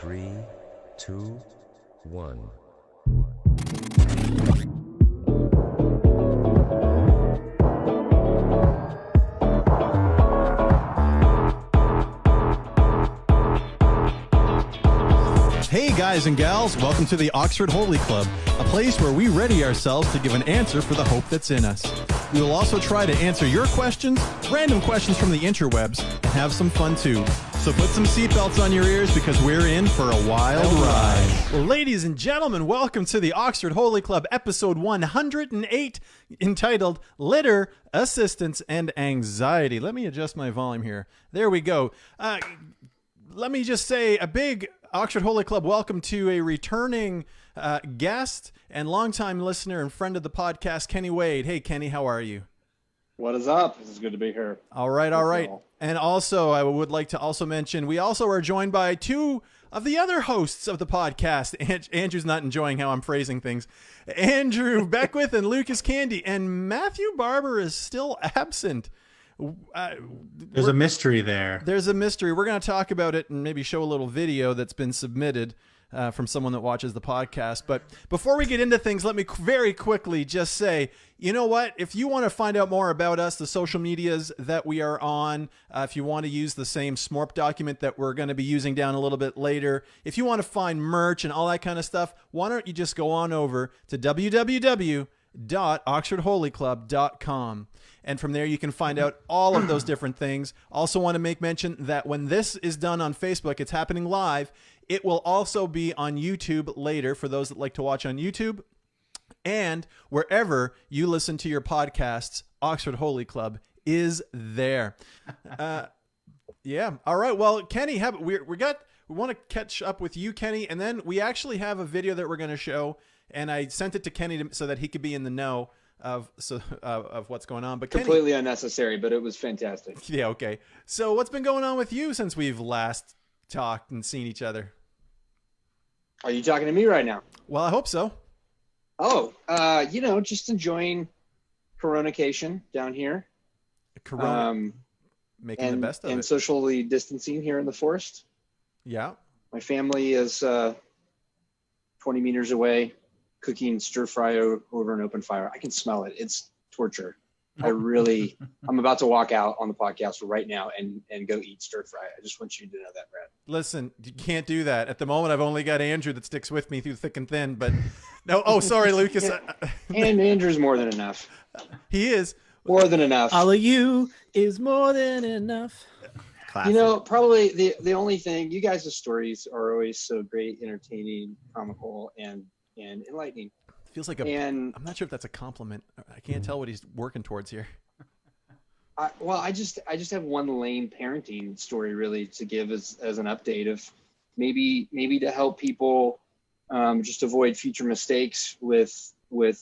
3, 2, 1. Hey guys and gals, welcome to the Oxford Holy Club, a place where we ready ourselves to give an answer for the hope that's in us. We will also try to answer your questions, random questions from the interwebs, and have some fun too. So put some seatbelts on your ears because we're in for a wild ride. Well, ladies and gentlemen, welcome to the Oxford Holy Club, episode 108, entitled Litter, Assistance, and Anxiety. Let me adjust my volume here. There we go. Let me just say a big Oxford Holy Club welcome to a returning guest and longtime listener and friend of the podcast, Kenny Wade. Hey, Kenny, how are you? What is up? This is good to be here. All right. And also, I would like to also mention, we also are joined by two of the other hosts of the podcast. Andrew's not enjoying how I'm phrasing things. Andrew Beckwith and Lucas Candy. And Matthew Barber is still absent. There's a mystery there. There's a mystery. We're going to talk about it and maybe show a little video that's been submitted from someone that watches the podcast. But before we get into things, let me very quickly just say, you know what? If you want to find out more about us, the social medias that we are on, if you want to use the same SMORP document that we're going to be using down a little bit later, if you want to find merch and all that kind of stuff, why don't you just go on over to www.oxfordholyclub.com. And from there, you can find out all of those different things. Also want to make mention that when this is done on Facebook, it's happening live. It will also be on YouTube later for those that like to watch on YouTube. And wherever you listen to your podcasts, Oxford Holy Club is there. Yeah. All right. Well, Kenny, we want to catch up with you, Kenny. And then we actually have a video that we're going to show. And I sent it to Kenny so that he could be in the know of what's going on. But completely Kenny, unnecessary, but it was fantastic. Yeah, okay. So what's been going on with you since we've last talked and seen each other? Are you talking to me right now? Well, I hope so. Oh, just enjoying Coronacation down here. Making the best of it. And socially distancing here in the forest. Yeah. My family is 20 meters away, cooking stir fry over an open fire. I can smell it. It's torture. I'm about to walk out on the podcast right now and go eat stir fry. I just want you to know that, Brad. Listen, you can't do that. At the moment, I've only got Andrew that sticks with me through thick and thin, but no. Oh, sorry, Lucas. And Andrew's more than enough. He is. More than enough. All of you is more than enough. Classic. Probably the only thing, you guys' stories are always so great, entertaining, comical, and enlightening. Feels like I'm not sure if that's a compliment. I can't tell what he's working towards here. I just have one lame parenting story really to give as an update of maybe to help people just avoid future mistakes with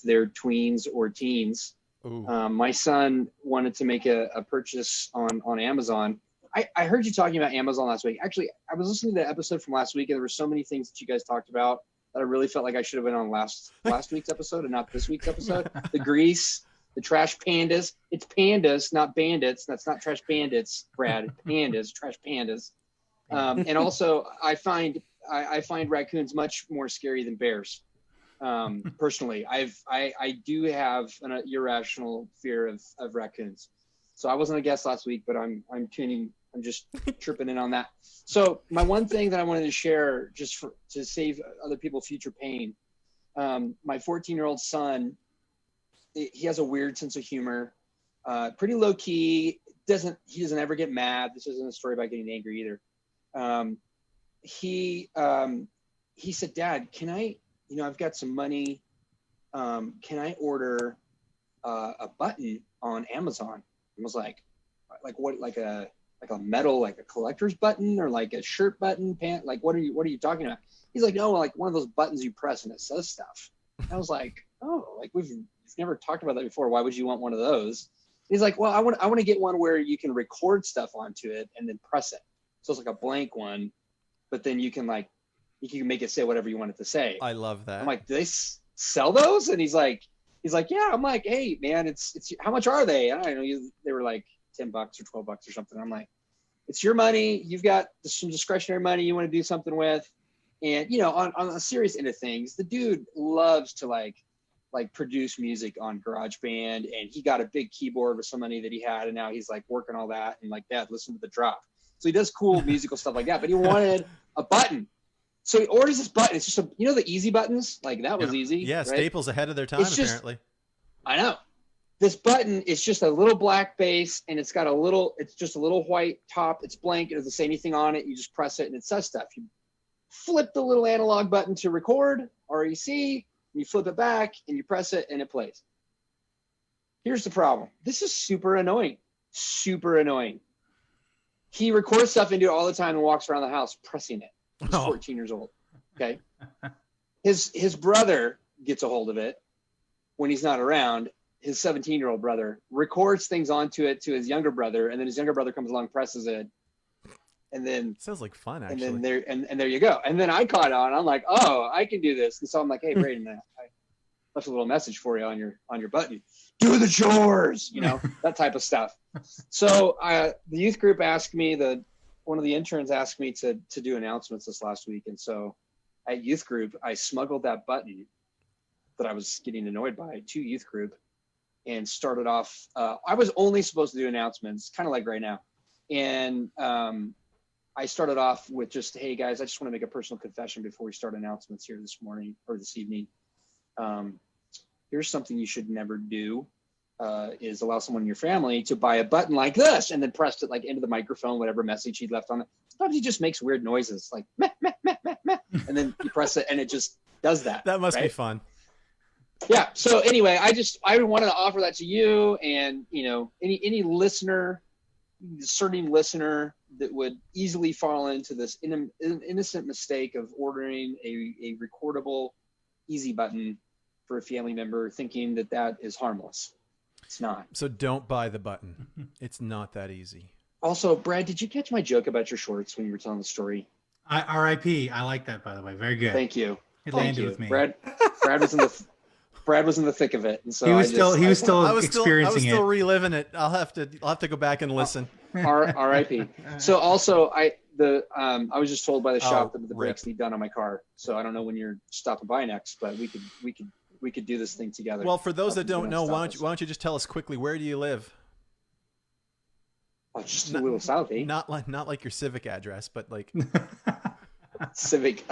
their tweens or teens. My son wanted to make a purchase on Amazon. I heard you talking about Amazon last week. Actually, I was listening to the episode from last week, and there were so many things that you guys talked about that I really felt like I should have been on last week's episode and not this week's episode. The grease, the trash pandas. It's pandas, not bandits. That's not trash bandits, Brad. Pandas, trash pandas. And also, I find raccoons much more scary than bears. Personally, I do have an irrational fear of raccoons. So I wasn't a guest last week, but I'm just tripping in on that. So my one thing that I wanted to share, just to save other people future pain, my 14-year-old son, he has a weird sense of humor, pretty low key. He doesn't ever get mad. This isn't a story about getting angry either. He said, "Dad, can I? I've got some money. Can I order a button on Amazon?" I was like what? Like a metal, like a collector's button, or like a shirt button, pant? Like what are you talking about? He's like, "No, like one of those buttons you press and it says stuff." I was like, "Oh, like we've never talked about that before. Why would you want one of those?" He's like, "Well, I want to get one where you can record stuff onto it and then press it. So it's like a blank one, but then you can make it say whatever you want it to say." I love that. I'm like, "Do they sell those?" And he's like, "Yeah." I'm like, "Hey, man, it's how much are they?" I don't know. They were like $10 or $12 or something. I'm like, "It's your money. You've got some discretionary money you want to do something with. And, on a serious end of things, the dude loves to like produce music on GarageBand, and he got a big keyboard with some money that he had, and now he's like working all that and like, Dad, listen to the drop. So he does cool musical stuff like that, but he wanted a button. So he orders this button. It's just the easy buttons, like that was easy. Yeah, right? Staples ahead of their time, apparently. I know. This button is just a little black base, and it's just a little white top. It's blank. It doesn't say anything on it. You just press it and it says stuff. You flip the little analog button to record, REC, and you flip it back and you press it and it plays. Here's the problem. This is super annoying. Super annoying. He records stuff into it all the time and walks around the house pressing it. He's 14 years old. Okay. His brother gets a hold of it when he's not around. His 17-year-old brother records things onto it to his younger brother, and then his younger brother comes along, presses it, and then sounds like fun, actually. And then there you go. And then I caught on. I'm like, oh, I can do this. And so I'm like, hey, Braden, I left a little message for you on your button. Do the chores, that type of stuff. So the youth group asked me, one of the interns asked me to do announcements this last week, and so at youth group, I smuggled that button that I was getting annoyed by to youth group. And started off, I was only supposed to do announcements, kind of like right now. And I started off with just, hey guys, I just want to make a personal confession before we start announcements here this morning or this evening. Here's something you should never do, is allow someone in your family to buy a button like this and then press it like into the microphone, whatever message he'd left on it. Sometimes he just makes weird noises like meh, meh, meh, meh, meh. And then you press it and it just does that. That must be fun. Yeah. So anyway, I wanted to offer that to you, and any listener, discerning listener that would easily fall into this innocent mistake of ordering a recordable easy button for a family member, thinking that is harmless. It's not. So don't buy the button. It's not that easy. Also, Brad, did you catch my joke about your shorts when you were telling the story? R.I.P. I like that, by the way. Very good. Thank you. It landed with me. Brad was in the thick of it, and so he was still experiencing it. I was still reliving it. I'll have to go back and listen. R.I.P. So also, I was just told by the shop that the brakes need done on my car. So I don't know when you're stopping by next, but we could do this thing together. Well, for those that don't know, why don't you just tell us quickly, where do you live? Oh, just a little south, eh? Not like your civic address, but like civic.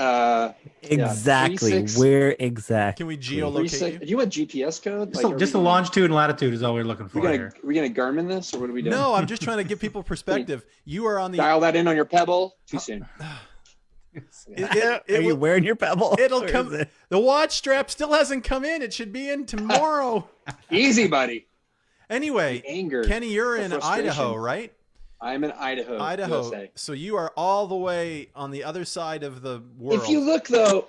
Exactly. Where exactly? Can we geolocate? Do you want GPS code? Just the longitude and latitude is all we're looking for here. Are we gonna Garmin this, or what are we doing? No, I'm just trying to give people perspective. You are on the dial that in on your Pebble. Too soon. Are you wearing your Pebble? It'll come. The watch strap still hasn't come in. It should be in tomorrow. Easy, buddy. Anyway, anger, Kenny, you're in Idaho, right? I'm in Idaho, USA. So you are all the way on the other side of the world.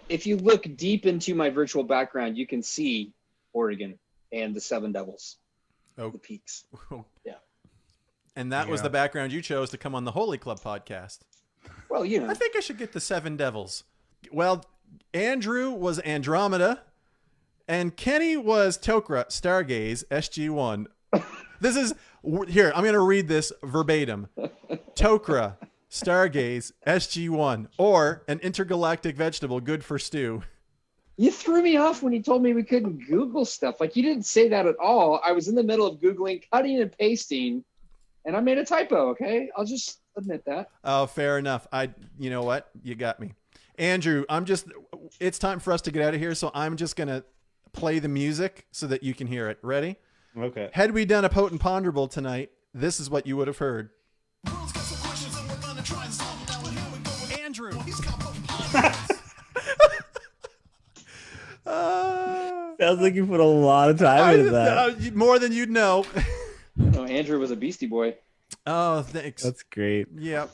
If you look deep into my virtual background, you can see Oregon and the Seven Devils, the peaks. Yeah. And that was the background you chose to come on the Holy Club podcast. Well, I think I should get the Seven Devils. Well, Andrew was Andromeda, and Kenny was Tok'ra, Stargaze, SG-1. This is here. I'm going to read this verbatim. Tok'ra, Stargaze, SG-1, or an intergalactic vegetable good for stew. You threw me off when you told me we couldn't Google stuff. Like, you didn't say that at all. I was in the middle of Googling, cutting and pasting, and I made a typo. Okay, I'll just admit that. Oh, fair enough. You know what? You got me, Andrew. It's time for us to get out of here, so I'm just gonna play the music so that you can hear it. Ready? Okay. Had we done a potent ponderable tonight, this is what you would have heard. Andrew. Sounds like you put a lot of time into that. More than you'd know. Oh, Andrew was a Beastie Boy. Oh, thanks. That's great. Yep.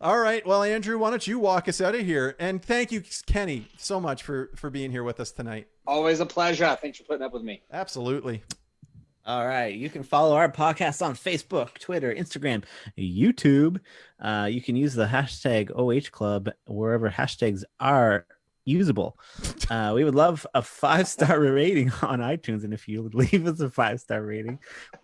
All right. Well, Andrew, why don't you walk us out of here? And thank you, Kenny, so much for being here with us tonight. Always a pleasure. Thanks for putting up with me. Absolutely. All right. You can follow our podcast on Facebook, Twitter, Instagram, YouTube. You can use the hashtag OH Club wherever hashtags are usable. We would love a 5-star rating on iTunes. And if you would leave us a 5-star rating,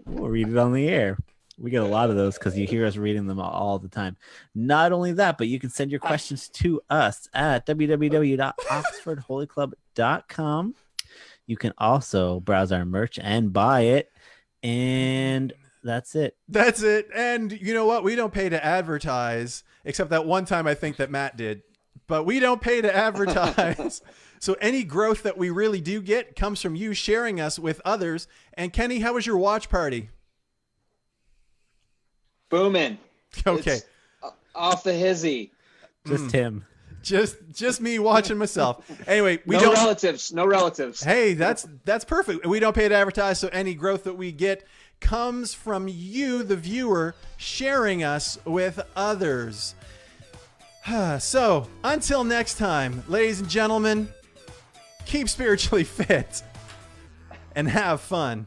we'll read it on the air. We get a lot of those because you hear us reading them all the time. Not only that, but you can send your questions to us at www.oxfordholyclub.com. You can also browse our merch and buy it. And that's it. That's it. And you know what? We don't pay to advertise, except that one time I think that Matt did. But we don't pay to advertise. So any growth that we really do get comes from you sharing us with others. And Kenny, how was your watch party? Booming. Okay. It's off the hizzy. Just him. Just me watching myself. Anyway, No relatives. Hey, that's perfect. We don't pay to advertise, so any growth that we get comes from you, the viewer, sharing us with others. So, until next time, ladies and gentlemen, keep spiritually fit and have fun.